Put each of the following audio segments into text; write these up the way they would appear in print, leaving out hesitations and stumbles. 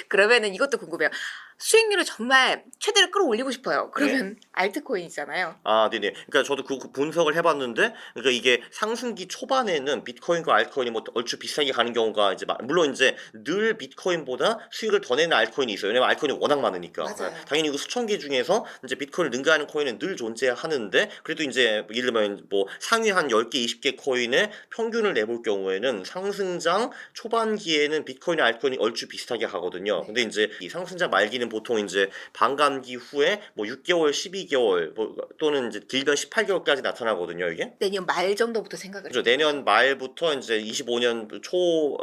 그러면은 이것도 궁금해요. 수익률을 정말 최대로 끌어올리고 싶어요. 네. 그러면 알트코인이잖아요. 아 네네. 그러니까 저도 그 분석을 해 봤는데 그러니까 이게 상승기 초반에는 비트코인과 알트코인이 뭐 얼추 비슷하게 가는 경우가 이제 물론 인제 늘 비트코인보다 수익을 더 내는 알트코인이 있어요. 왜냐면 알트코인이 워낙 많으니까. 예. 맞아요. 당연히 그 수천 개 중에서 인제 비트코인을 능가하는 코인은 늘 존재하는데 그래도 인제 뭐 예를 들면 뭐 상위 한 10개 20개 코인의 평균을 내볼 경우에는 상승장 초반기에는 비트코인과 알트코인이 얼추 비슷하게 가거든요. 네. 근데 인제 이 상승장 말기는 보통 인제 반감기 후에 뭐 6개월 12개월 뭐 또는 인제 길면 18개월까지 나타나거든요 이게. 내년 말 정도부터 생각을 그죠. 해야 되겠네요. 내년 말부터 인제 25년 초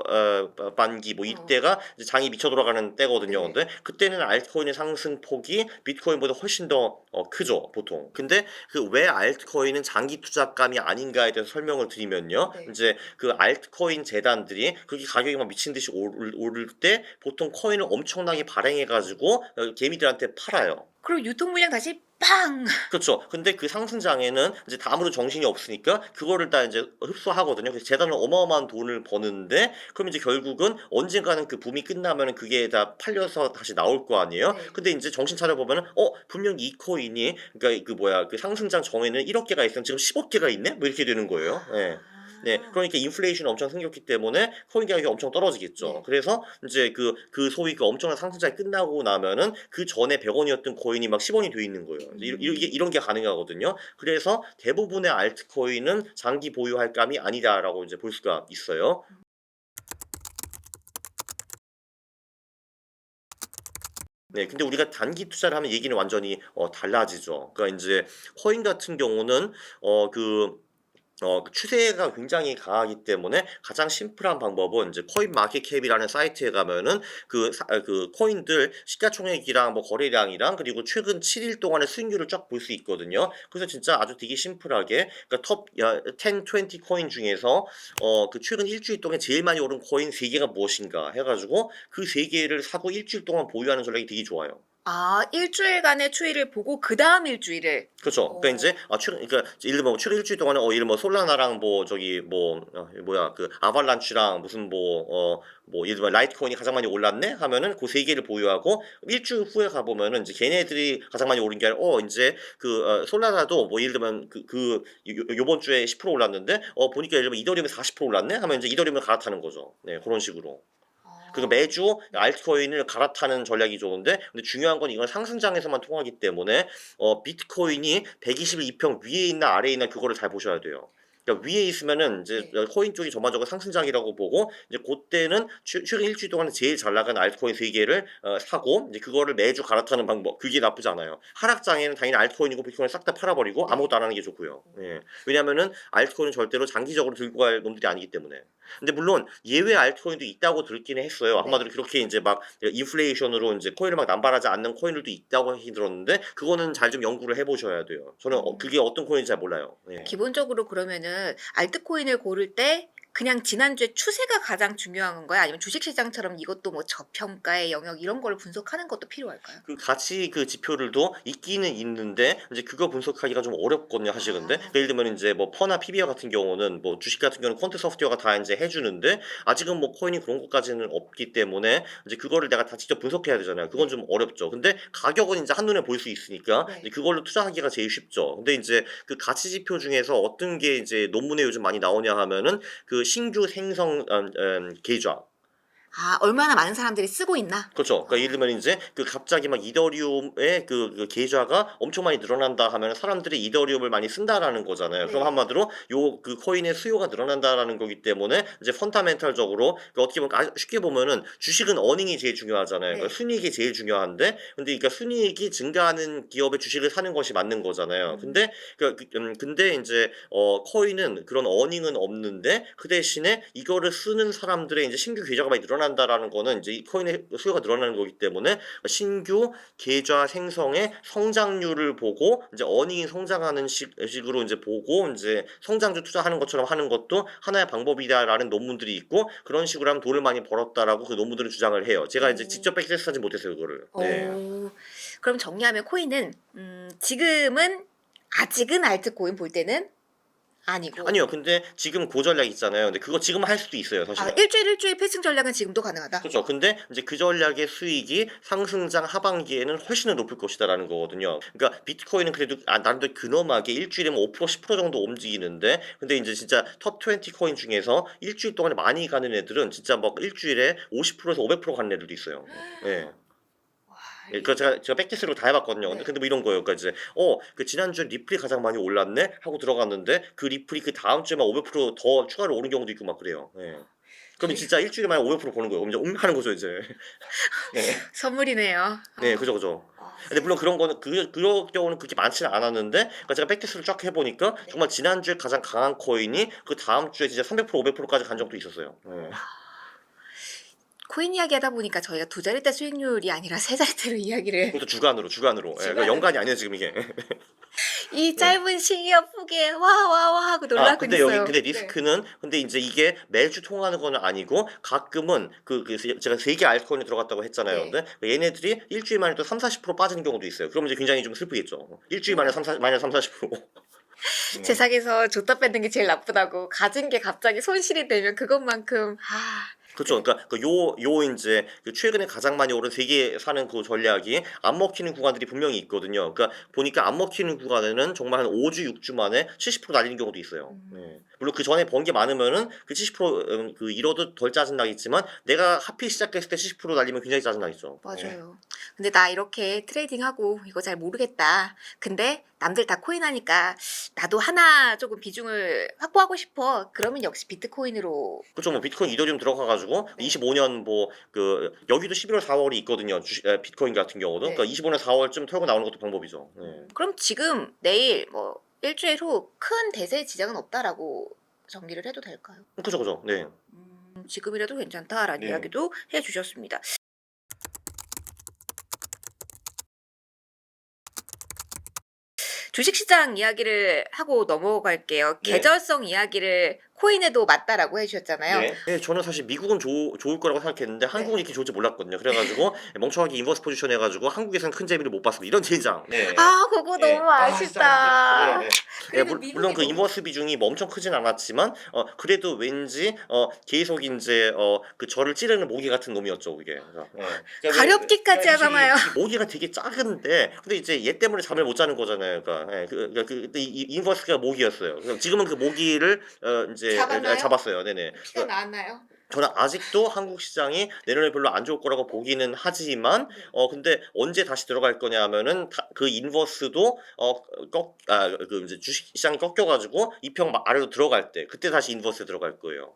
반기 뭐 이때가 이제 장이 미쳐 돌아가는 때거든요. 네. 근데 그때는 알트코인의 상승폭이 비트코인보다 훨씬 더 크죠 보통. 근데 그 왜 알트코인은 장기 투자감이 아닌가에 대해서 설명을 드리면요. 네. 인제 그 알트코인 재단들이 그게 가격이 막 미친 듯이 오를 때 보통 코인을 엄청나게 발행해 가지고 개미들한테 팔아요. 그럼 유통 물량 다시 빵! 그렇죠. 근데 그 상승장에는 이제 다 아무런 정신이 없으니까 그거를 다 인제 흡수하거든요. 그래서 재단은 어마어마한 돈을 버는데 그럼 이제 결국은 언젠가는 그 붐이 끝나면은 그게 다 팔려서 다시 나올 거 아니에요. 네. 근데 인제 정신 차려 보면은 분명히 이 코인이 그러니까 그 뭐야 그 상승장 전에는 1억 개가 있었는데 지금 10억 개가 있네? 뭐 이렇게 되는 거예요. 예. 네. 아. 그러니까 인플레이션이 엄청 생겼기 때문에 코인 가격이 엄청 떨어지겠죠. 네. 그래서 인제 그 소위 그 엄청난 상승장이 끝나고 나면은 그전에 100 원이었던 코인이 막 10 원이 돼 있는 거예요. 이게 이런 게 가능하거든요. 그래서 대부분의 알트코인은 '장기 보유할 감이 아니다.'라고 이제 볼 수가 있어요. 네. 근데 우리가 단기 투자를 하면 얘기는 완전히 달라지죠. 그러니까 인제 코인 같은 경우는 그 추세가 굉장히 강하기 때문에 가장 심플한 방법은 이제 코인마켓캡이라는 사이트에 가면은 그 코인들 시가총액이랑 뭐 거래량이랑 그리고 최근 7일 동안의 수익률을 쫙 볼 수 있거든요. 그래서 진짜 아주 되게 심플하게 그러니까 톱 10, 20 코인 중에서 그 최근 일 주일 동안 제일 많이 오른 코인 3 개가 무엇인가 해 가지고 그 3 개를 사고 일 주일 동안 보유하는 전략이 되게 좋아요. 아 일 주일간의 추이를 보고 그다음 일 주일을 그쵸. 그러니까 어 인제 최근 그러니까 예를 들면 최근 일 주일 동안에 예를 들면 솔라나랑 뭐 저기 뭐 뭐야 그 아발란치랑 무슨 뭐 예를 들면 라이트코인이 가장 많이 올랐네 하면은 고 3 개를 보유하고 일 주일 후에 가 보면은 인제 걔네들이 가장 많이 오른 게 아니라 인제 솔라나도 뭐 예를 들면 요번 주에 10% 올랐는데 보니까 예를 들면 이더리움이 40% 올랐네 하면 인제 이더리움을 갈아타는 거죠. 네 고런 식으로. 그러니까 매주 알트코인을 갈아타는 전략이 좋은데 근데 중요한 건 이건 상승장에서만 통하기 때문에 비트코인이 122평 위에 있나 아래에 있나 그거를 잘 보셔야 돼요. 그러니까 위에 있으면은 인제 네. 코인 쪽이 전반적으로 상승장이라고 보고 이제 고때는 최근 일 주일 동안에 제일 잘 나가는 알트코인 3 개를 사고 이제 그거를 매주 갈아타는 방법 그게 나쁘지 않아요. 하락장에는 당연히 알트코인이고 비트코인을 싹 다 팔아 버리고 네. 아무것도 안 하는 게 좋고요. 예. 왜냐하면은 알트코인은 절대로 장기적으로 들고 갈 놈들이 아니기 때문에. 근데 물론 예외 알트코인도 있다고 들었기는 했어요. 네. 한마디로 그렇게 인제 막 인플레이션으로 인제 코인을 막 남발하지 않는 코인들도 있다고 하긴 들었는데 그거는 잘 좀 연구를 해 보셔야 돼요. 저는 그게 어떤 코인인지 잘 몰라요. 예. 기본적으로 그러면은 알트코인을 고를 때 그냥 지난주에 추세가 가장 중요한 건가요? 아니면 주식시장처럼 이것도 뭐 저평가의 영역 이런 걸 분석하는 것도 필요할까요? 그 가치 그 지표들도 있기는 있는데 인제 그거 분석하기가 좀 어렵거든요 사실 근데. 아. 예를 들면 인제 뭐 퍼나 PBR 같은 경우는 뭐 주식 같은 경우는 퀀트 소프트웨어가 다 인제 해 주는데 아직은 뭐 코인이 그런 것까지는 없기 때문에 인제 그거를 내가 다 직접 분석해야 되잖아요. 그건 좀 어렵죠. 근데 가격은 인제 한눈에 볼 수 있으니까 네. 이제 그걸로 투자하기가 제일 쉽죠. 근데 인제 그 가치 지표 중에서 어떤 게 이제 논문에 요즘 많이 나오냐 하면은 그 신규 생성 계좌 아 얼마나 많은 사람들이 쓰고 있나? 그렇죠. 그러니까 예를 들면 인제 그 갑자기 막 이더리움의 그 계좌가 엄청 많이 늘어난다 하면은 사람들이 이더리움을 많이 쓴다라는 거잖아요. 그럼 네. 한마디로 그 코인의 수요가 늘어난다라는 거기 때문에 이제 펀다멘탈적으로 어떻게 보면 쉽게 보면은 주식은 어닝이 제일 중요하잖아요. 네. 그러니까 순이익이 제일 중요한데 근데 그러니까 순이익이 증가하는 기업의 주식을 사는 것이 맞는 거잖아요. 음. 근데 인제 코인은 그런 어닝은 없는데 그 대신에 이거를 쓰는 사람들의 인제 신규 계좌가 많이 늘어난다라는 거는 인제 이 코인의 수요가 늘어나는 거기 때문에 신규 계좌 생성의 성장률을 보고 인제 어닝이 성장하는 식으로 인제 보고 인제 성장주 투자하는 것처럼 하는 것도 하나의 방법이다라는 논문들이 있고 그런 식으로 하면 돈을 많이 벌었다라고 그 논문들은 주장을 해요. 제가 이제 어. 직접 액세스하지 못해서 그거를. 네. 그럼 정리하면 코인은 지금은 아직은 알트코인 볼 때는 아니고. 아니요. 근데 지금 그 전략 있잖아요. 근데 그거 지금 할 수도 있어요, 아, 사실은. 일주일 패싱 전략은 지금도 가능하다. 그렇죠. 근데 이제 그 전략의 수익이 상승장 하반기에는 훨씬 더 높을 것이다라는 거거든요. 그러니까 비트코인은 그래도 나름대로 근엄하게 일주일에 뭐 5% 10% 정도 움직이는데, 근데 이제 진짜 톱20 코인 중에서 일주일 동안에 많이 가는 애들은 진짜 막 일주일에 50%에서 500% 가는 애들도 있어요. 예. 와, 예, 그 제가 백테스트로 다 해봤거든요. 네. 근데 뭐 이런 거예요. 그러니까 이제 그 지난주에 리플이 가장 많이 올랐네 하고 들어갔는데 그 리플이 그 다음 주에만 500%더 추가로 오른 경우도 있고 막 그래요. 예. 그러면 진짜 일주일에 만에 500% 버는 거예요. 그럼 이제 옮하는 거죠 이제. 네. 선물이네요. 네, 그죠, 그죠. 아, 근데 물론 그런 거는 그런 경우는 그렇게 많지는 않았는데, 그러니까 제가 백테스트를 쫙 해보니까 네. 정말 지난주에 가장 강한 코인이 그 다음 주에 진짜 300% 500%까지 간 적도 있었어요. 네. 코인 이야기 하다 보니까 저희가 2자릿대 수익률이 아니라 3자릿대로 이야기를 그것도 주간으로. 예, 주간으로. 그러니까 연간이 아니에요 지금 이게. 이 짧은 시기와 폭에 와 하고 놀라고 근데 있어요. 여기 근데 네. 리스크는 근데 이제 이게 매주 통하는 거는 아니고 가끔은 제가 3개 알트코인이 들어갔다고 했잖아요. 네. 근데 얘네들이 일주일 만에 또 30-40% 빠지는 경우도 있어요. 그러면 이제 굉장히 좀 슬프겠죠. 일주일 만에 마이너스 30-40%. 세상에서 줬다 뺏는 게 제일 나쁘다고 가진 게 갑자기 손실이 되면 그것만큼 그렇죠. 그러니까 요 이제 최근에 가장 많이 오른 세계 사는 그 전략이 안 먹히는 구간들이 분명히 있거든요. 그러니까 보니까 안 먹히는 구간에는 정말 한 5주, 6주 만에 70% 날리는 경우도 있어요. 네. 물론 그 전에 번 게 많으면은 그 70% 잃어도 덜 짜증 나겠지만 내가 하필 시작했을 때 70% 날리면 굉장히 짜증 나겠죠. 네. 맞아요. 근데 나 이렇게 트레이딩하고 이거 잘 모르겠다. 근데 남들 다 코인 하니까 나도 하나 조금 비중을 확보하고 싶어. 그러면 역시 비트코인으로. 그렇죠. 뭐 비트코인 이더리움 들어가가지고 네. 25년 뭐 여기도 11월 4월이 있거든요. 비트코인 같은 경우도. 네. 그러니까 25년 4월쯤 털고 나오는 것도 방법이죠. 네. 그럼 지금 내일 뭐 일주일 후 큰 대세 지장은 없다라고 정리를 해도 될까요? 그죠, 그죠. 네. 지금이라도 괜찮다라는 네. 이야기도 해주셨습니다. 주식시장 이야기를 하고 넘어갈게요. 네. 계절성 이야기를 코인에도 맞다라고 해주셨잖아요. 네, 저는 사실 미국은 좋을 거라고 생각했는데 한국은 이렇게 좋을지 몰랐거든요. 그래가지고 멍청하게 인버스 포지션 해가지고 한국에서는 큰 재미를 못 봤습니다. 이런 젠장. 네. 아, 그거 네. 너무 아쉽다. 네. 그래도 물론 그 미국이 인버스 비중이 뭐 엄청 크진 않았지만 그래도 왠지 계속 이제 그 저를 찌르는 모기 같은 놈이었죠 그게. 가렵기까지 하잖아요. 모기가 되게 작은데 근데 이제 얘 때문에 잠을 못 자는 거잖아요. 그러니까 이 인버스가 모기였어요. 그래서 지금은 그 모기를 이제 잡았나요? 잡았어요. 네네. 피가 나왔나요? 저는 아직도 한국 시장이 내년에 별로 안 좋을 거라고 보기는 하지만 근데 언제 다시 들어갈 거냐 하면은 그 인버스도 그 이제 주식 시장이 꺾여가지고 이평 아래로 들어갈 때 그때 다시 인버스에 들어갈 거예요.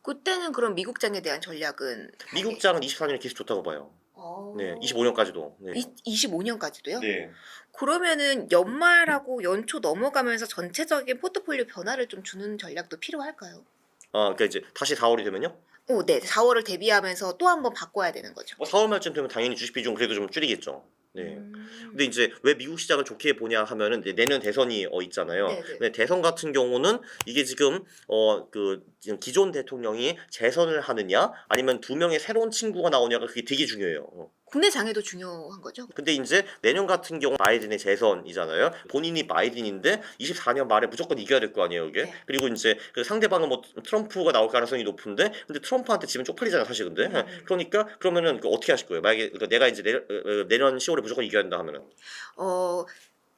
그때는 그럼 미국장에 대한 전략은 미국장은 24년에 계속 좋다고 봐요. 네, 25년까지도. 네. 25년까지도요? 네. 그러면은 연말하고 연초 넘어가면서 전체적인 포트폴리오 변화를 좀 주는 전략도 필요할까요? 그러니까 이제 다시 4월이 되면요? 네. 4월을 대비하면서 또 한 번 바꿔야 되는 거죠. 4월 말쯤 되면 당연히 주식 비중 그래도 좀 줄이겠죠. 네. 음. 근데 이제 왜 미국 시장을 좋게 보냐 하면은 이제 내년 대선이 있잖아요. 네네. 근데 대선 같은 경우는 이게 지금 지금 기존 대통령이 재선을 하느냐 아니면 2명의 새로운 친구가 나오냐가 그게 되게 중요해요. 국내 장에도 중요한 거죠. 근데 이제 내년 같은 경우 바이든의 재선이잖아요. 본인이 바이든인데 24년 말에 무조건 이겨야 될 거 아니에요, 이게. 네. 그리고 이제 그 상대방은 뭐 트럼프가 나올 가능성이 높은데 근데 트럼프한테 지면 쪽팔리잖아, 사실 근데. 그러니까 그러면은 어떻게 하실 거예요? 만약에 그러니까 내가 이제 내년 10월에 무조건 이겨야 한다 하면은.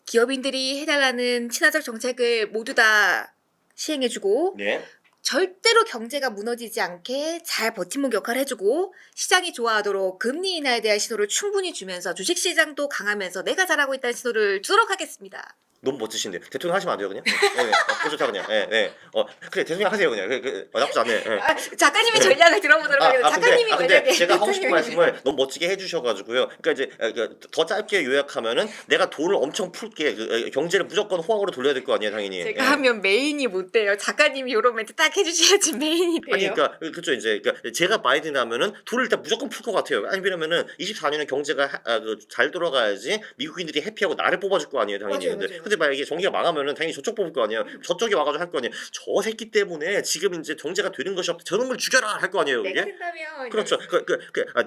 기업인들이 해달라는 친화적 정책을 모두 다 시행해주고 네. 절대로 경제가 무너지지 않게 잘 버팀목 역할을 해주고 시장이 좋아하도록 금리 인하에 대한 신호를 충분히 주면서 주식시장도 강하면서 내가 잘하고 있다는 신호를 주도록 하겠습니다. 너무 멋지신데 대통령 하시면 안 돼요 그냥? 네, 좋다 그냥. 네. 그래 대통령 하세요 그냥. 나쁘지 않네. 네. 작가님의 전략을 들어보도록 하겠습니다. 작가님이 근데 만약에 제가 하고 싶은 대통령이- 말씀을 너무 멋지게 해주셔가지고요. 그러니까 이제 더 짧게 요약하면은 내가 돈을 엄청 풀게 경제를 무조건 호황으로 돌려야 될 거 아니에요 당연히. 제가 예. 하면 메인이 못 돼요. 작가님이 이런 멘트 딱 해주셔야지 메인이 돼요. 아니 그러니까 그렇죠 이제 그러니까 제가 바이든 하면은 돈을 일단 무조건 풀 것 같아요. 아니 왜냐면은 24년에 경제가 잘 돌아가야지 미국인들이 해피하고 나를 뽑아줄 거 아니에요 당연히. 맞아요, 근데 맞아요. 근데 만약에 정계가 망하면은 당연히 저쪽 뽑을 거 아니에요. 저쪽이 와가지고 할 거 아니에요. 저 새끼 때문에 지금 이제 경제가 되는 것이 없다. 저놈을 죽여라 할 거 아니에요. 내가 그게. 된다면 그렇죠.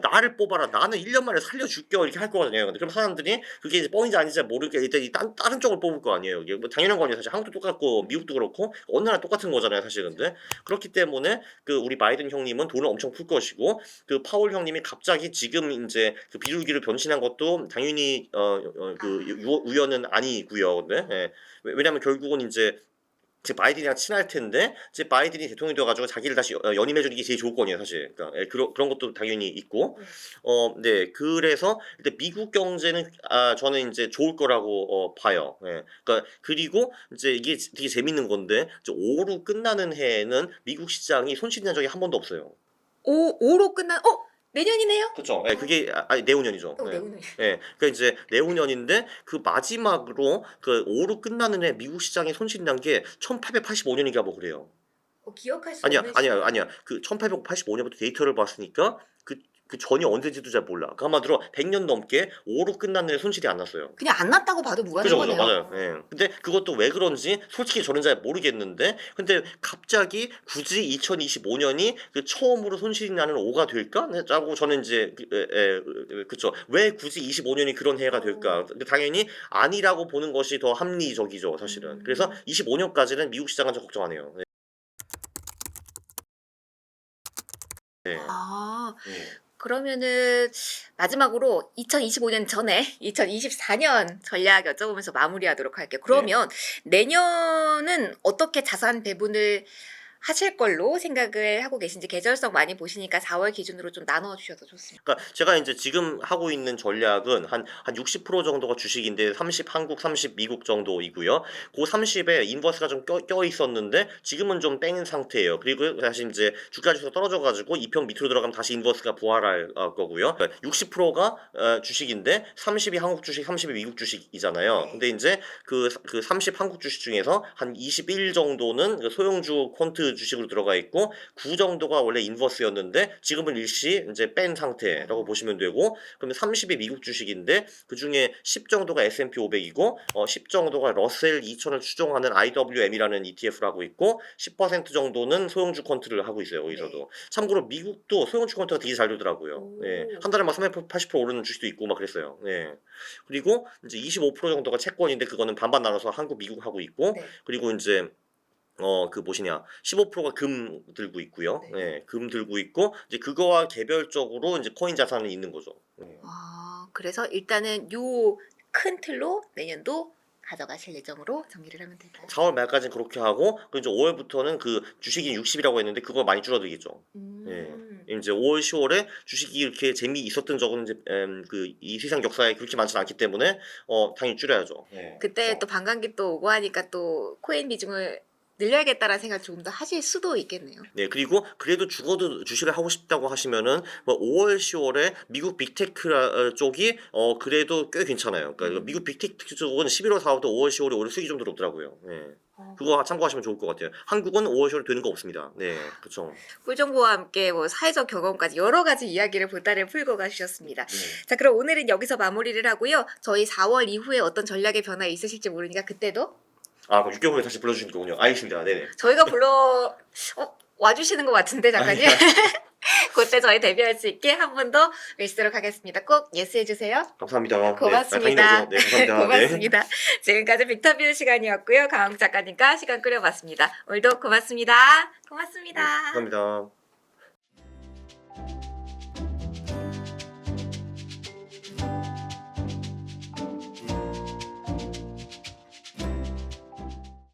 나를 뽑아라. 나는 1년 만에 살려줄게. 이렇게 할 거거든요. 근데 그럼 사람들이 그게 이제 뻥인지 아닌지 모르니까 일단 다른 쪽을 뽑을 거 아니에요. 이게 뭐 당연한 거 아니에요. 사실 한국도 똑같고 미국도 그렇고 어느 나라 똑같은 거잖아요. 사실 근데 그렇기 때문에 그 우리 바이든 형님은 돈을 엄청 풀 것이고 그 파월 형님이 갑자기 지금 이제 그 비둘기를 변신한 것도 당연히 우연은 아니고요. 근데 왜냐하면 결국은 이제 바이든이랑 친할 텐데 이제 바이든이 대통령이 돼가지고 자기를 다시 연임해주는 게 제일 좋을 거예요 사실. 그러니까 그런 것도 당연히 있고 네 그래서 일단 미국 경제는 저는 이제 좋을 거라고 봐요. 그러니까 그리고 이제 이게 되게 재밌는 건데 이제 5로 끝나는 해에는 미국 시장이 손실이 난 적이 한 번도 없어요. 5로 끝난 내년이네요. 그렇죠. 그게 내후년이죠. 내후년. 그러니까 이제 내후년인데 그 마지막으로 그 5로 끝나는 해 미국 시장에 손실이 난 게 1885년인가 뭐 그래요. 기억할 수 아니야, 없는 아니야, 시간. 아니야. 그 1885년부터 데이터를 봤으니까 그 전이 언제인지도 잘 몰라. 그 아마도 100년 넘게 5로 끝나는 해 손실이 안 났어요. 그냥 안 났다고 봐도 그죠, 무관한 그죠, 거네요. 맞아요. 근데 그것도 왜 그런지 솔직히 저는 잘 모르겠는데, 근데 갑자기 굳이 2025년이 그 처음으로 손실이 나는 5가 될까? 라고 저는 이제 그쵸. 왜 굳이 25년이 그런 해가 될까? 근데 당연히 아니라고 보는 것이 더 합리적이죠, 사실은. 그래서 25년까지는 미국 시장은 좀 걱정 안 해요. 네. 그러면은 마지막으로 2025년 전에 2024년 전략 여쭤보면서 마무리하도록 할게요. 그러면 내년은 어떻게 자산 배분을 하실 걸로 생각을 하고 계신지 계절성 많이 보시니까 4월 기준으로 좀 나눠 주셔도 좋습니다. 그러니까 제가 이제 지금 하고 있는 전략은 한 60% 정도가 주식인데 30 한국, 30 미국 정도이고요. 그 30에 인버스가 좀 껴 있었는데 지금은 좀 뺀 상태예요. 그리고 다시 이제 주가 지수가 떨어져가지고 2평 밑으로 들어가면 다시 인버스가 부활할 거고요. 60%가 주식인데 30이 한국 주식, 30이 미국 주식이잖아요. 네. 근데 이제 그 30 한국 주식 중에서 한 21 정도는 그 소형주 퀀트 주식으로 들어가 있고 9 정도가 원래 인버스였는데 지금은 일시 이제 뺀 상태라고 보시면 되고 그러면 30이 미국 주식인데 그 중에 10 정도가 S&P 500이고 10 정도가 러셀 2000을 추종하는 IWM이라는 ETF를 하고 있고 10% 정도는 소형주 퀀트를 하고 있어요. 여기서도. 참고로 미국도 소형주 퀀트가 되게 잘 되더라고요. 한 달에 막 300%, 80% 오르는 주식도 있고 막 그랬어요. 그리고 이제 25% 정도가 채권인데 그거는 반반 나눠서 한국, 미국 하고 있고 그리고 이제 그 뭐시냐 15%가 금 들고 있고요. 금 들고 있고 이제 그거와 개별적으로 이제 코인 자산이 있는 거죠. 그래서 일단은 요 큰 틀로 내년도 가져가실 예정으로 정리를 하면 될까요? 4월 말까지는 그렇게 하고 그 이제 5월부터는 그 주식이 60이라고 했는데 그걸 많이 줄어들겠죠. 이제 5월, 10월에 주식이 이렇게 재미 있었던 적은 이제 이 세상 역사에 그렇게 많지는 않기 때문에 당연히 줄여야죠. 그때 또 반감기 또 오고 하니까 또 코인 비중을 늘려야겠다라는 생각 조금 더 하실 수도 있겠네요. 그리고 그래도 죽어도 주식을 하고 싶다고 하시면은 뭐 5월, 10월에 미국 빅테크 쪽이 그래도 꽤 괜찮아요. 그러니까 미국 빅테크 쪽은 11월, 4월부터 5월, 10월에 올해 수익이 좀 들어오더라고요. 그거 참고하시면 좋을 것 같아요. 한국은 5월, 10월에 되는 거 없습니다. 그렇죠. 꿀정보와 함께 뭐 사회적 경험까지 여러 가지 이야기를 볼따를 풀고 가주셨습니다. 자, 그럼 오늘은 여기서 마무리를 하고요. 저희 4월 이후에 어떤 전략의 변화 있으실지 모르니까 그때도 그럼 6개월 후에 다시 불러주시는 거군요. 알겠습니다. 네네. 저희가 와주시는 것 같은데 작가님. 그때 저희 데뷔할 수 있게 한 번 더 외치도록 하겠습니다. 꼭 예스해주세요. 감사합니다. 고맙습니다. 네, 감사합니다. 고맙습니다. 지금까지 빅터뷰 시간이었고요. 강홍 작가님과 시간 끌어봤습니다. 오늘도 고맙습니다. 고맙습니다. 감사합니다.